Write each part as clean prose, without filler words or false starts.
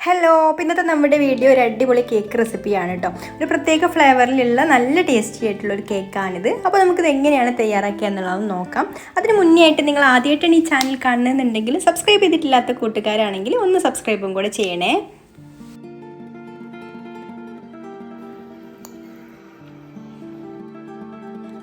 Hello, ഇന്നത്തെ നമ്മുടെ video ഒരു അടിപൊളി കേക്ക് റെസിപ്പിയാണ് കേട്ടോ. ഒരു പ്രത്യേക ഫ്ലേവറിലുള്ള നല്ല ടേസ്റ്റി ആയിട്ടുള്ളൊരു കേക്കാണിത്. അപ്പോൾ നമുക്കിത് എങ്ങനെയാണ് തയ്യാറാക്കുക എന്നുള്ളത് നോക്കാം. അതിന് മുന്നേ ആയിട്ട് നിങ്ങൾ ആദ്യമായിട്ടാണ് ഈ ചാനൽ കാണുന്നതെന്നുണ്ടെങ്കിൽ സബ്സ്ക്രൈബ് ചെയ്തിട്ടില്ലാത്ത കൂട്ടുകാരാണെങ്കിൽ ഒന്ന് സബ്സ്ക്രൈബും കൂടെ ചെയ്യണേ.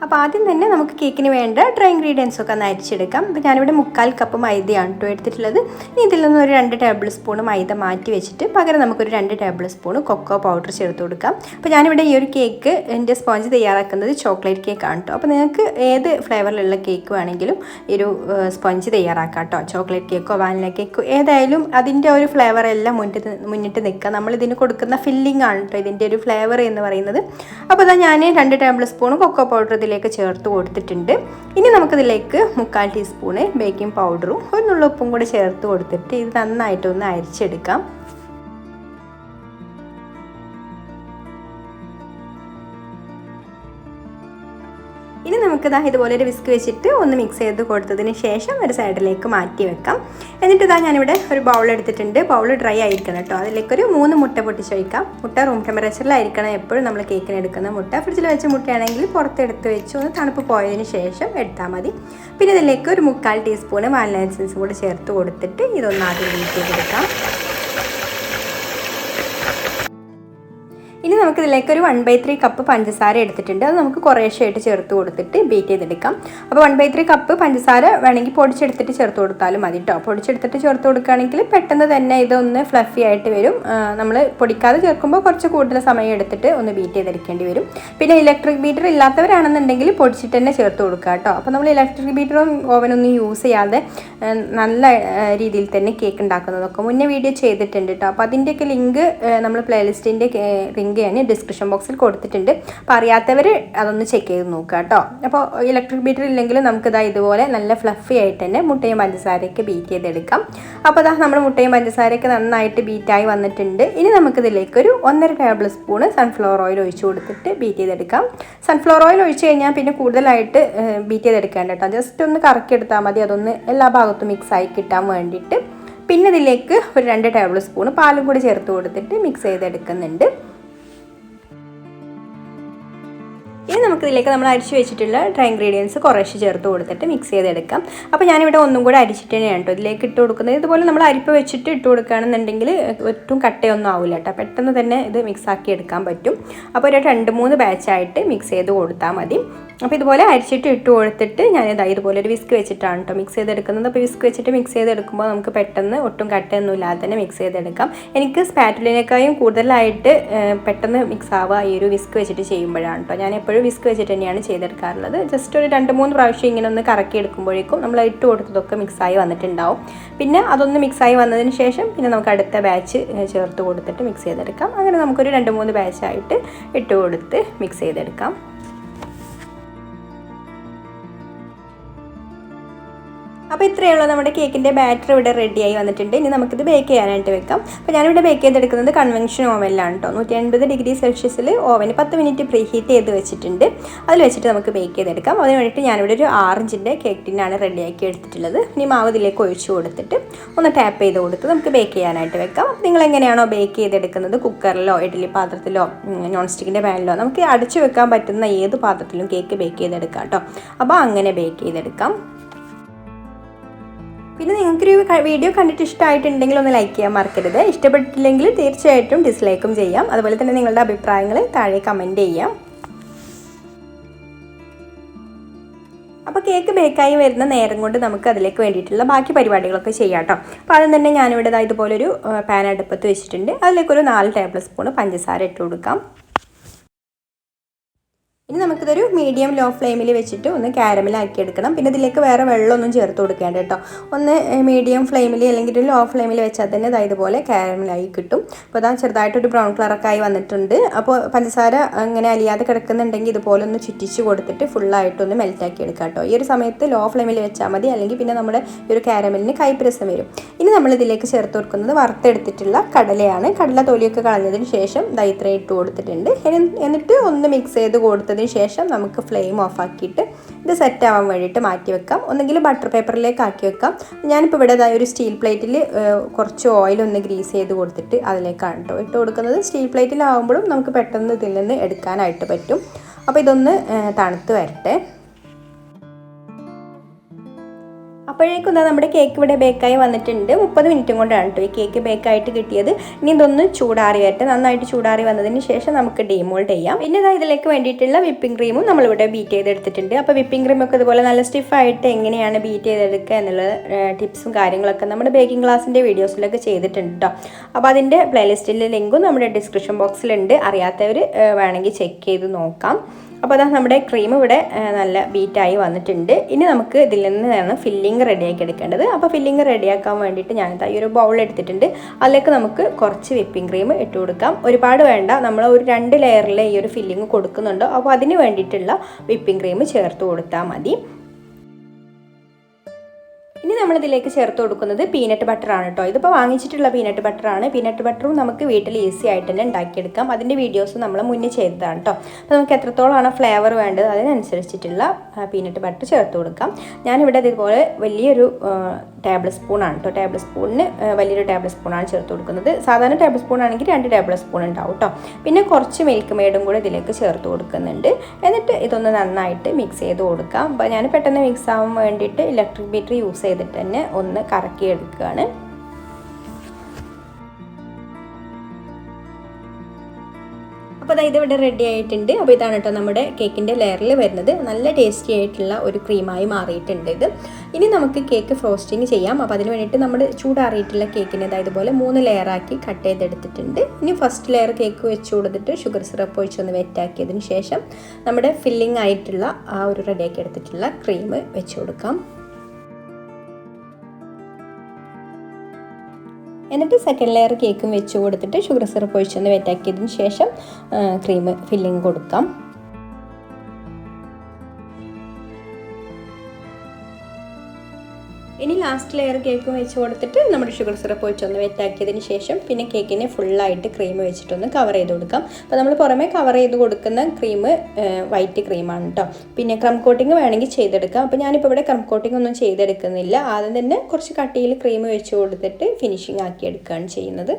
അപ്പോൾ ആദ്യം തന്നെ നമുക്ക് കേക്കിന് വേണ്ട ഡ്രൈ ഇൻഗ്രീഡിയൻസ് ഒക്കെ ഒന്ന് അരിച്ചെടുക്കാം. അപ്പോൾ ഞാനിവിടെ 1/4 കപ്പ് മൈദയാണ് കേട്ടോ എടുത്തിട്ടുള്ളത്. ഇനി ഇതിൽ നിന്ന് ഒരു 2 ടേബിൾ സ്പൂൺ മൈദ മാറ്റി വെച്ചിട്ട് പകരം നമുക്കൊരു 2 ടേബിൾ സ്പൂൺ കൊക്കോ പൗഡർ ചേർത്ത് കൊടുക്കാം. അപ്പോൾ ഞാനിവിടെ ഈ ഒരു കേക്ക് എൻ്റെ സ്പോഞ്ച് തയ്യാറാക്കുന്നത് ചോക്ലേറ്റ് കേക്കാണ് കേട്ടോ. അപ്പോൾ നിങ്ങൾക്ക് ഏത് ഫ്ലേവറിലുള്ള കേക്ക് വേണമെങ്കിലും ഈ ഒരു സ്പോഞ്ച് തയ്യാറാക്കാം കേട്ടോ. ചോക്ലേറ്റ് കേക്കോ വാനില കേക്കോ ഏതായാലും അതിൻ്റെ ഒരു ഫ്ലേവർ എല്ലാം മുന്നിട്ട് നിൽക്കുക. നമ്മളിതിന് കൊടുക്കുന്ന ഫില്ലിംഗ് ആണ് കേട്ടോ ഇതിൻ്റെ ഒരു ഫ്ലേവർ എന്ന് പറയുന്നത്. അപ്പോൾ അതാ ഞാൻ 2 ടേബിൾ സ്പൂൺ കൊക്കോ പൗഡർ ഇതിലേക്ക് ചേർത്ത് കൊടുത്തിട്ടുണ്ട്. ഇനി നമുക്കിതിലേക്ക് 1/4 ടീസ്പൂണ് ബേക്കിംഗ് പൗഡറും ഒരു നുള്ളു ഉപ്പും കൂടെ ചേർത്ത് കൊടുത്തിട്ട് ഇത് നന്നായിട്ടൊന്ന് അരിച്ചെടുക്കാം. ഇനി നമുക്കിതാ ഇതുപോലെ ഒരു വിസ്ക് വെച്ചിട്ട് ഒന്ന് മിക്സ് ചെയ്ത് കൊടുത്തതിന് ശേഷം ഒരു സൈഡിലേക്ക് മാറ്റി വെക്കാം. എന്നിട്ട് ഇതാ ഞാനിവിടെ ഒരു ബൗൾ എടുത്തിട്ടുണ്ട്. ബൗൾ ഡ്രൈ ആയിരിക്കണം കേട്ടോ. അതിലേക്കൊരു 3 മുട്ട പൊട്ടിച്ച് വയ്ക്കാം. മുട്ട റൂം ടെമ്പറേച്ചറിലായിരിക്കണം എപ്പോഴും നമ്മൾ കേക്കിന് എടുക്കുന്ന മുട്ട. ഫ്രിഡ്ജിൽ വെച്ച മുട്ടയാണെങ്കിൽ പുറത്തെടുത്ത് വെച്ച് ഒന്ന് തണുപ്പ് പോയതിന് ശേഷം എടുത്താൽ മതി. പിന്നെ ഇതിലേക്ക് ഒരു 1/4 ടീസ്പൂണ് വാനില എസൻസും കൂടി ചേർത്ത് കൊടുത്തിട്ട് ഇതൊന്ന് ആദ്യം ബീറ്റ് ചെയ്തെടുക്കാം. ഇനി നമുക്കിതിലേക്ക് ഒരു 1/3 കപ്പ് പഞ്ചസാര എടുത്തിട്ടുണ്ട്. അത് നമുക്ക് കുറേശ്ശായിട്ട് ചേർത്ത് കൊടുത്തിട്ട് ബീറ്റ് ചെയ്തെടുക്കാം. അപ്പോൾ 1/3 കപ്പ് പഞ്ചസാര വേണമെങ്കിൽ പൊടിച്ചെടുത്തിട്ട് ചേർത്ത് കൊടുത്താലും മതി കേട്ടോ. പൊടിച്ചെടുത്തിട്ട് ചേർത്ത് കൊടുക്കുകയാണെങ്കിൽ പെട്ടെന്ന് തന്നെ ഇതൊന്ന് ഫ്ലഫി ആയിട്ട് വരും. നമ്മൾ പൊടിക്കാതെ ചേർക്കുമ്പോൾ കുറച്ച് കൂടുതൽ സമയം എടുത്തിട്ട് ഒന്ന് ബീറ്റ് ചെയ്തെടുക്കേണ്ടി വരും. പിന്നെ ഇലക്ട്രിക് ബീറ്റർ ഇല്ലാത്തവരാണെന്നുണ്ടെങ്കിൽ പൊടിച്ചിട്ട് തന്നെ ചേർത്ത് കൊടുക്കുക കേട്ടോ. അപ്പോൾ നമ്മൾ ഇലക്ട്രിക് ബീറ്ററും ഓവനൊന്നും യൂസ് ചെയ്യാതെ നല്ല രീതിയിൽ തന്നെ കേക്ക് ഉണ്ടാക്കുന്നതൊക്കെ മുന്നേ വീഡിയോ ചെയ്തിട്ടുണ്ട് കേട്ടോ. അപ്പോൾ അതിൻ്റെയൊക്കെ ലിങ്ക് നമ്മൾ പ്ലേലിസ്റ്റിൻ്റെ ലിങ്ക് ഞാൻ ഡിസ്ക്രിപ്ഷൻ ബോക്സിൽ കൊടുത്തിട്ടുണ്ട്. അപ്പോൾ അറിയാത്തവർ അതൊന്ന് ചെക്ക് ചെയ്ത് നോക്കുക കേട്ടോ. അപ്പോൾ ഇലക്ട്രിക് ബീറ്റർ ഇല്ലെങ്കിലും നമുക്കിതാ ഇതുപോലെ നല്ല ഫ്ലഫി ആയിട്ട് തന്നെ മുട്ടയും പഞ്ചസാരയൊക്കെ ബീറ്റ് ചെയ്തെടുക്കാം. അപ്പോൾ അതാ നമ്മുടെ മുട്ടയും പഞ്ചസാരയൊക്കെ നന്നായിട്ട് ബീറ്റായി വന്നിട്ടുണ്ട്. ഇനി നമുക്കിതിലേക്കൊരു 1.5 ടേബിൾ സ്പൂണ് സൺഫ്ലവർ ഓയിൽ ഒഴിച്ച് കൊടുത്തിട്ട് ബീറ്റ് ചെയ്തെടുക്കാം. സൺഫ്ലവർ ഓയിൽ ഒഴിച്ച് കഴിഞ്ഞാൽ പിന്നെ കൂടുതലായിട്ട് ബീറ്റ് ചെയ്തെടുക്കേണ്ട കേട്ടോ. ജസ്റ്റ് ഒന്ന് കറക്കിയെടുത്താൽ മതി. അതൊന്ന് എല്ലാ ഭാഗത്തും മിക്സായി കിട്ടാൻ വേണ്ടിയിട്ട്. പിന്നെ ഇതിലേക്ക് ഒരു 2 ടേബിൾ സ്പൂണ് പാലും കൂടി ചേർത്ത് കൊടുത്തിട്ട് മിക്സ് ചെയ്തെടുക്കുന്നുണ്ട്. ഇനി നമുക്കിതിലേക്ക് നമ്മൾ അരിച്ച് വെച്ചിട്ടുള്ള ഡ്രൈ ഇൻഗ്രീഡിയൻസ് കുറേശ്ശെ ചേർത്ത് കൊടുത്തിട്ട് മിക്സ് ചെയ്തെടുക്കാം. അപ്പോൾ ഞാനിവിടെ ഒന്നും കൂടെ അരിച്ചിട്ട് തന്നെയാണ് കേട്ടോ ഇതിലേക്ക് ഇട്ട് കൊടുക്കുന്നത്. ഇതുപോലെ നമ്മൾ അരിപ്പ് വെച്ചിട്ട് ഇട്ട് കൊടുക്കുകയാണെന്നുണ്ടെങ്കിൽ ഒട്ടും കട്ടയൊന്നും ആവില്ല കേട്ടോ. പെട്ടെന്ന് തന്നെ ഇത് മിക്സാക്കി എടുക്കാൻ പറ്റും. അപ്പോൾ ഒരു 2-3 ബാച്ചായിട്ട് മിക്സ് ചെയ്ത് കൊടുത്താൽ മതി. അപ്പോൾ ഇതുപോലെ അരിച്ചിട്ട് ഇട്ട് കൊടുത്തിട്ട് ഞാനിതാ ഇതുപോലെ ഒരു വിസ്ക് വെച്ചിട്ടാണ് കേട്ടോ മിക്സ് ചെയ്തെടുക്കുന്നത്. അപ്പോൾ വിസ്ക് വെച്ചിട്ട് മിക്സ് ചെയ്തെടുക്കുമ്പോൾ നമുക്ക് പെട്ടെന്ന് ഒട്ടും കട്ടയൊന്നും ഇല്ലാതെ തന്നെ മിക്സ് ചെയ്തെടുക്കാം. എനിക്ക് സ്പാറ്റുലിനേക്കാളും കൂടുതലായിട്ട് പെട്ടെന്ന് മിക്സ് ആവുക ഈ ഒരു വിസ്ക് വെച്ചിട്ട് ചെയ്യുമ്പോഴാണ് കേട്ടോ. ഞാൻ എപ്പോഴും വിസ്ക് വെച്ചിട്ട് തന്നെയാണ് ചെയ്തെടുക്കാറുള്ളത്. ജസ്റ്റ് ഒരു 2-3 പ്രാവശ്യം ഇങ്ങനെ ഒന്ന് കറക്കി എടുക്കുമ്പോഴേക്കും നമ്മൾ ഇട്ട് കൊടുത്തതൊക്കെ മിക്സായി വന്നിട്ടുണ്ടാവും. പിന്നെ അതൊന്ന് മിക്സായി വന്നതിന് ശേഷം പിന്നെ നമുക്ക് അടുത്ത ബാച്ച് ചേർത്ത് കൊടുത്തിട്ട് മിക്സ് ചെയ്തെടുക്കാം. അങ്ങനെ നമുക്കൊരു 2-3 ബാച്ചായിട്ട് ഇട്ട് കൊടുത്ത് മിക്സ് ചെയ്തെടുക്കാം. അപ്പോൾ ഇത്രയേ ഉള്ളൂ, നമ്മുടെ കേക്കിൻ്റെ ബാറ്റർ ഇവിടെ റെഡിയായി വന്നിട്ടുണ്ട്. ഇനി നമുക്കിത് ബേക്ക് ചെയ്യാനായിട്ട് വെക്കാം. അപ്പോൾ ഞാനിവിടെ ബേക്ക് ചെയ്തെടുക്കുന്നത് കൺവെക്ഷൻ ഓവനിലാണ് കേട്ടോ. 180 ഡിഗ്രി സെൽഷ്യസിൽ ഓവന് 10 മിനിറ്റ് പ്രീ ഹീറ്റ് ചെയ്ത് വെച്ചിട്ടുണ്ട്. അതിൽ വെച്ചിട്ട് നമുക്ക് ബേക്ക് ചെയ്തെടുക്കാം. അതിന് വേണ്ടിയിട്ട് ഞാനിവിടെ ഒരു 6 ഇഞ്ചിൻ്റെ കേക്ക് ടിന്നാണ് റെഡിയാക്കി എടുത്തിട്ടുള്ളത്. ഇനി മാവ് ഇതിലേക്ക് ഒഴിച്ച് കൊടുത്തിട്ട് ഒന്ന് ടാപ്പ് ചെയ്ത് കൊടുത്ത് നമുക്ക് ബേക്ക് ചെയ്യാനായിട്ട് വെക്കാം. നിങ്ങൾ എങ്ങനെയാണോ ബേക്ക് ചെയ്തെടുക്കുന്നത്, കുക്കറിലോ ഇഡ്ഡലി പാത്രത്തിലോ നോൺ സ്റ്റിക്കിൻ്റെ പാനിലോ നമുക്ക് അടച്ചു വെക്കാൻ പറ്റുന്ന ഏത് പാത്രത്തിലും കേക്ക് ബേക്ക് ചെയ്തെടുക്കാം കേട്ടോ. അപ്പോൾ അങ്ങനെ ബേക്ക് ചെയ്തെടുക്കാം. പിന്നെ നിങ്ങൾക്കൊരു വീഡിയോ കണ്ടിട്ട് ഇഷ്ടമായിട്ടുണ്ടെങ്കിൽ ഒന്ന് ലൈക്ക് ചെയ്യാൻ മറക്കരുത്. ഇഷ്ടപ്പെട്ടില്ലെങ്കിൽ തീർച്ചയായിട്ടും ഡിസ്ലൈക്കും ചെയ്യാം. അതുപോലെ തന്നെ നിങ്ങളുടെ അഭിപ്രായങ്ങൾ താഴെ കമൻറ്റ് ചെയ്യാം. അപ്പോൾ കേക്ക് ബേക്കായി വരുന്ന നേരം കൊണ്ട് നമുക്ക് അതിലേക്ക് വേണ്ടിയിട്ടുള്ള ബാക്കി പരിപാടികളൊക്കെ ചെയ്യാം കേട്ടോ. അപ്പോൾ ആദ്യം തന്നെ ഞാനിവിടെ ഇതുപോലൊരു പാൻ അടുപ്പത്ത് വെച്ചിട്ടുണ്ട്. അതിലേക്കൊരു 4 ടേബിൾ സ്പൂൺ പഞ്ചസാര ഇട്ട് കൊടുക്കാം. ഇനി നമുക്കിതൊരു മീഡിയം ലോ ഫ്ലെയിമിൽ വെച്ചിട്ട് ഒന്ന് കാരമലാക്കി എടുക്കണം. പിന്നെ ഇതിലേക്ക് വേറെ വെള്ളമൊന്നും ചേർത്ത് കൊടുക്കേണ്ട കേട്ടോ. ഒന്ന് മീഡിയം ഫ്ലെയിമിൽ അല്ലെങ്കിൽ ഒരു ലോ ഫ്ലെയിമിൽ വെച്ചാൽ തന്നെ ഇതുപോലെ കാരമലായി കിട്ടും. അപ്പോൾ അതാ ചെറുതായിട്ടൊരു ബ്രൗൺ കളറൊക്കെ ആയി വന്നിട്ടുണ്ട്. അപ്പോൾ പഞ്ചസാര അങ്ങനെ അലിയാതെ കിടക്കുന്നുണ്ടെങ്കിൽ ഇതുപോലെ ഒന്ന് ചുറ്റിച്ച് കൊടുത്തിട്ട് ഫുള്ളായിട്ടൊന്ന് മെൽറ്റാക്കി എടുക്കാം കേട്ടോ. ഈ ഒരു സമയത്ത് ലോ ഫ്ലെയിമിൽ വെച്ചാൽ മതി, അല്ലെങ്കിൽ പിന്നെ നമ്മുടെ ഈ ഒരു കാരമലിന് കൈപ്രസം വരും. ഇനി നമ്മൾ ഇതിലേക്ക് ചേർത്ത് കൊടുക്കുന്നത് വറുത്തെടുത്തിട്ടുള്ള കടലയാണ്. കടല തൊലിയൊക്കെ കളഞ്ഞതിന് ശേഷം ഇത്രയും ഇട്ട് കൊടുത്തിട്ടുണ്ട്. എന്നിട്ട് ഒന്ന് മിക്സ് ചെയ്ത് കൊടുത്തതിന് വന്നതിന് ശേഷം നമുക്ക് ഫ്ലെയിം ഓഫ് ആക്കിയിട്ട് ഇത് സെറ്റ് ആവാൻ വേണ്ടിയിട്ട് മാറ്റി വെക്കാം. ഒന്നെങ്കിൽ ബട്ടർ പേപ്പറിലേക്ക് ആക്കി വെക്കാം. ഞാനിപ്പോൾ ഇവിടെ ഒരു സ്റ്റീൽ പ്ലേറ്റിൽ കുറച്ച് ഓയിൽ ഒന്ന് ഗ്രീസ് ചെയ്ത് കൊടുത്തിട്ട് അതിലേക്കാണ് കേട്ടോ ഇട്ട് കൊടുക്കുന്നത്. സ്റ്റീൽ പ്ലേറ്റിലാവുമ്പോഴും നമുക്ക് പെട്ടെന്ന് ഇതിൽ നിന്ന് എടുക്കാനായിട്ട് പറ്റും. അപ്പോൾ ഇതൊന്ന് തണുത്ത് വരട്ടെ. അപ്പോഴേക്കും നമ്മുടെ കേക്ക് ഇവിടെ ബേക്കായി വന്നിട്ടുണ്ട്. 30 മിനിറ്റും കൊണ്ടാണ് കേട്ടോ ഈ കേക്ക് ബേക്കായിട്ട് കിട്ടിയത്. ഇനി ഇതൊന്ന് ചൂടാറി വരട്ടെ. നന്നായിട്ട് ചൂടാറി വന്നതിന് ശേഷം നമുക്ക് ഡീമോൾഡ് ചെയ്യാം. പിന്നെ ഇതിലേക്ക് വേണ്ടിയിട്ടുള്ള വിപ്പിംഗ് ക്രീമും നമ്മളിവിടെ ബീറ്റ് ചെയ്തെടുത്തിട്ടുണ്ട്. അപ്പോൾ വിപ്പിംഗ് ക്രീമൊക്കെ ഇതുപോലെ നല്ല സ്റ്റിഫായിട്ട് എങ്ങനെയാണ് ബീറ്റ് ചെയ്തെടുക്കുക എന്നുള്ള ടിപ്സും കാര്യങ്ങളൊക്കെ നമ്മുടെ ബേക്കിംഗ് ക്ലാസ്സിൻ്റെ വീഡിയോസിലൊക്കെ ചെയ്തിട്ടുണ്ട് കേട്ടോ. അപ്പോൾ അതിൻ്റെ പ്ലേലിസ്റ്റിലെ ലിങ്കും നമ്മുടെ ഡിസ്ക്രിപ്ഷൻ ബോക്സിലുണ്ട്. അറിയാത്തവർ വേണമെങ്കിൽ ചെക്ക് ചെയ്ത് നോക്കാം. അപ്പോൾ അതാ നമ്മുടെ ക്രീം ഇവിടെ നല്ല ബീറ്റായി വന്നിട്ടുണ്ട്. ഇനി നമുക്ക് ഇതിൽ നിന്നാണ് ഫില്ലിങ് റെഡിയാക്കി എടുക്കേണ്ടത്. അപ്പോൾ ഫില്ലിങ് റെഡിയാക്കാൻ വേണ്ടിയിട്ട് ഞാനിതാ ഈ ഒരു ബൗൾ എടുത്തിട്ടുണ്ട്. അതിലേക്ക് നമുക്ക് കുറച്ച് വിപ്പിംഗ് ക്രീം ഇട്ട് കൊടുക്കാം. ഒരുപാട് വേണ്ട, നമ്മൾ ഒരു 2 ലെയറിൽ ഈ ഒരു ഫില്ലിങ് കൊടുക്കുന്നുണ്ട്. അപ്പോൾ അതിന് വേണ്ടിയിട്ടുള്ള വിപ്പിംഗ് ക്രീം ചേർത്ത് കൊടുത്താൽ മതി. ഇനി നമ്മളിതിലേക്ക് ചേർത്ത് കൊടുക്കുന്നത് പീനട്ട് ബട്ടറാണ് കേട്ടോ. ഇതിപ്പോൾ വാങ്ങിച്ചിട്ടുള്ള പീനട്ട് ബട്ടറാണ്. പീനട്ട് ബട്ടറും നമുക്ക് വീട്ടിൽ ഈസി ആയിട്ട് തന്നെ ഉണ്ടാക്കിയെടുക്കാം. അതിൻ്റെ വീഡിയോസ് നമ്മൾ മുന്നേ ചെയ്തതാണ് കേട്ടോ. അപ്പോൾ നമുക്ക് എത്രത്തോളമാണ് ഫ്ലേവർ വേണ്ടത് അതിനനുസരിച്ചിട്ടുള്ള പീനട്ട് ബട്ടർ ചേർത്ത് കൊടുക്കാം. ഞാനിവിടെ ഇതുപോലെ വലിയൊരു ടേബിൾ സ്പൂണാണ് കേട്ടോ. ടേബിൾ സ്പൂണിന് വലിയൊരു ടേബിൾ സ്പൂണാണ് ചേർത്ത് കൊടുക്കുന്നത്. സാധാരണ ടേബിൾ സ്പൂൺ ആണെങ്കിൽ 2 ടേബിൾ സ്പൂൺ ഉണ്ടാവും കേട്ടോ. പിന്നെ കുറച്ച് മിൽക്ക് മെയ്ഡും കൂടെ ഇതിലേക്ക് ചേർത്ത് കൊടുക്കുന്നുണ്ട്. എന്നിട്ട് ഇതൊന്ന് നന്നായിട്ട് മിക്സ് ചെയ്ത് കൊടുക്കാം. അപ്പോൾ ഞാൻ പെട്ടെന്ന് മിക്സ് ആവാൻ വേണ്ടിയിട്ട് ഇലക്ട്രിക് ബീറ്റർ യൂസ് ചെയ്തിട്ട് തന്നെ ഒന്ന് കറക്കി എടുക്കുകയാണ്. അപ്പോൾ ഇത് ഇവിടെ റെഡി ആയിട്ടുണ്ട്. അപ്പോൾ ഇതാണ് കേട്ടോ നമ്മുടെ കേക്കിൻ്റെ ലെയറിൽ വരുന്നത്. നല്ല ടേസ്റ്റി ആയിട്ടുള്ള ഒരു ക്രീമായി മാറിയിട്ടുണ്ട് ഇത്. ഇനി നമുക്ക് കേക്ക് ഫ്രോസ്റ്റിങ് ചെയ്യാം. അപ്പോൾ അതിന് വേണ്ടിയിട്ട് നമ്മൾ ചൂടാറിയിട്ടുള്ള കേക്കിനെ ഇതുപോലെ 3 ലെയറാക്കി കട്ട് ചെയ്തെടുത്തിട്ടുണ്ട്. ഇനി ഫസ്റ്റ് ലെയർ കേക്ക് വെച്ച് കൊടുത്തിട്ട് ഷുഗർ സിറപ്പ് ഒഴിച്ചൊന്ന് വെറ്റാക്കിയതിന് ശേഷം നമ്മുടെ ഫില്ലിംഗ് ആയിട്ടുള്ള ആ ഒരു റെഡിയാക്കി എടുത്തിട്ടുള്ള ക്രീം വെച്ച് കൊടുക്കാം. എന്നിട്ട് സെക്കൻഡ് ലെയർ കേക്കും വെച്ച് കൊടുത്തിട്ട് ഷുഗർ സിറപ്പ് ഒഴിച്ചൊന്ന് വെറ്റാക്കിയതിന് ശേഷം ക്രീം ഫില്ലിങ് കൊടുക്കാം. ഇനി ലാസ്റ്റ് ലെയർ കേക്കും വെച്ച് കൊടുത്തിട്ട് നമ്മുടെ ഷുഗർ സിറപ്പ് ഒഴിച്ചൊന്ന് വെറ്റാക്കിയതിന് ശേഷം പിന്നെ കേക്കിനെ ഫുള്ളായിട്ട് ക്രീം വെച്ചിട്ടൊന്ന് കവർ ചെയ്ത് കൊടുക്കാം. അപ്പോൾ നമ്മൾ പുറമെ കവർ ചെയ്ത് കൊടുക്കുന്ന ക്രീം വൈറ്റ് ക്രീമാണ് കേട്ടോ. പിന്നെ ക്രം കോട്ടിങ് വേണമെങ്കിൽ ചെയ്തെടുക്കാം. അപ്പോൾ ഞാനിപ്പോൾ ഇവിടെ ക്രം കോട്ടിങ് ഒന്നും ചെയ്തെടുക്കുന്നില്ല. ആദ്യം തന്നെ കുറച്ച് കട്ടിയിൽ ക്രീം വെച്ച് കൊടുത്തിട്ട് ഫിനിഷിങ് ആക്കി എടുക്കുകയാണ് ചെയ്യുന്നത്.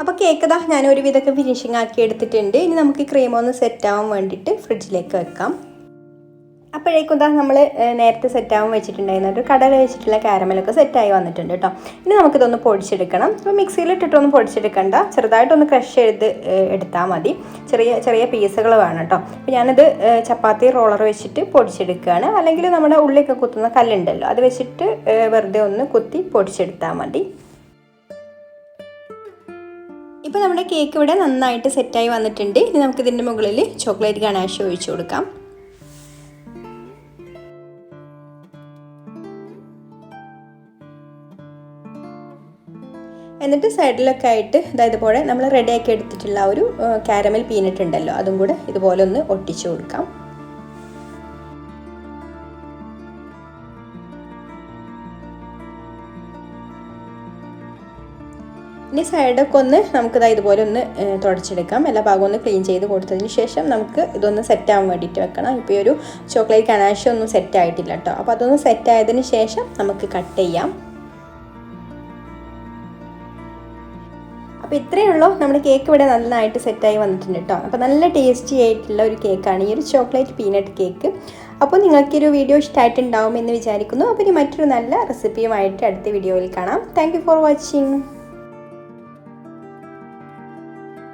അപ്പോൾ കേക്ക് ഞാൻ ഒരുവിധമൊക്കെ ഫിനിഷിങ് ആക്കി എടുത്തിട്ടുണ്ട്. ഇനി നമുക്ക് ക്രീം ഒന്ന് സെറ്റ് ആവാൻ വേണ്ടിയിട്ട് ഫ്രിഡ്ജിലേക്ക് വെക്കാം. അപ്പോഴേക്കും നമ്മൾ നേരത്തെ സെറ്റാവാൻ വെച്ചിട്ടുണ്ടായിരുന്ന ഒരു കടല വെച്ചിട്ടുള്ള കാരമലൊക്കെ സെറ്റായി വന്നിട്ടുണ്ട് കേട്ടോ. ഇനി നമുക്കിതൊന്ന് പൊടിച്ചെടുക്കണം. അപ്പോൾ മിക്സിയിലിട്ടിട്ടൊന്ന് പൊടിച്ചെടുക്കണ്ട, ചെറുതായിട്ടൊന്ന് ക്രഷ് ചെയ്ത് എടുത്താൽ മതി. ചെറിയ പീസുകൾ വേണം കേട്ടോ. അപ്പോൾ ഞാനത് ചപ്പാത്തി റോളർ വെച്ചിട്ട് പൊടിച്ചെടുക്കുകയാണ്. അല്ലെങ്കിൽ നമ്മുടെ ഉള്ളിലൊക്കെ കുത്തുന്ന കല്ലുണ്ടല്ലോ, അത് വെച്ചിട്ട് വെറുതെ ഒന്ന് കുത്തി പൊടിച്ചെടുത്താൽ മതി. ഇപ്പോൾ നമ്മുടെ കേക്ക് ഇവിടെ നന്നായിട്ട് സെറ്റായി വന്നിട്ടുണ്ട്. ഇനി നമുക്കിതിൻ്റെ മുകളിൽ ചോക്ലേറ്റ് ഗണാഷ് ഒഴിച്ചു കൊടുക്കാം. എന്നിട്ട് സൈഡിലൊക്കെ ആയിട്ട് ഇതുപോലെ നമ്മൾ റെഡിയാക്കി എടുത്തിട്ടുള്ള ഒരു കാരമൽ പീനട്ട് ഉണ്ടല്ലോ, അതും കൂടെ ഇതുപോലെ ഒന്ന് ഒട്ടിച്ചു കൊടുക്കാം. ഇനി സൈഡൊക്കെ ഒന്ന് നമുക്കിത് ഇതുപോലെ ഒന്ന് തുടച്ചെടുക്കാം. എല്ലാ ഭാഗവും ഒന്ന് ക്ലീൻ ചെയ്ത് കൊടുത്തതിന് ശേഷം നമുക്ക് ഇതൊന്ന് സെറ്റാകാൻ വേണ്ടിയിട്ട് വെക്കണം. ഇപ്പോൾ ഈ ഒരു ചോക്ലേറ്റ് ഗണാഷ് ഒന്നും സെറ്റ് ആയിട്ടില്ല കേട്ടോ. അപ്പോൾ അതൊന്ന് സെറ്റ് ആയതിന് ശേഷം നമുക്ക് കട്ട് ചെയ്യാം. അപ്പോൾ ഇത്രയേ ഉള്ളൂ, നമ്മുടെ കേക്ക് ഇവിടെ നന്നായിട്ട് സെറ്റായി വന്നിട്ടുണ്ട് കേട്ടോ. അപ്പോൾ നല്ല ടേസ്റ്റി ആയിട്ടുള്ള ഒരു കേക്കാണ് ഈ ഒരു ചോക്ലേറ്റ് പീനട്ട് കേക്ക്. അപ്പോൾ നിങ്ങൾക്കൊരു വീഡിയോ ഇഷ്ടമായിട്ടുണ്ടാവും എന്ന് വിചാരിക്കുന്നു. അപ്പോൾ ഇനി മറ്റൊരു നല്ല റെസിപ്പിയുമായിട്ട് അടുത്ത വീഡിയോയിൽ കാണാം. Thank you for watching.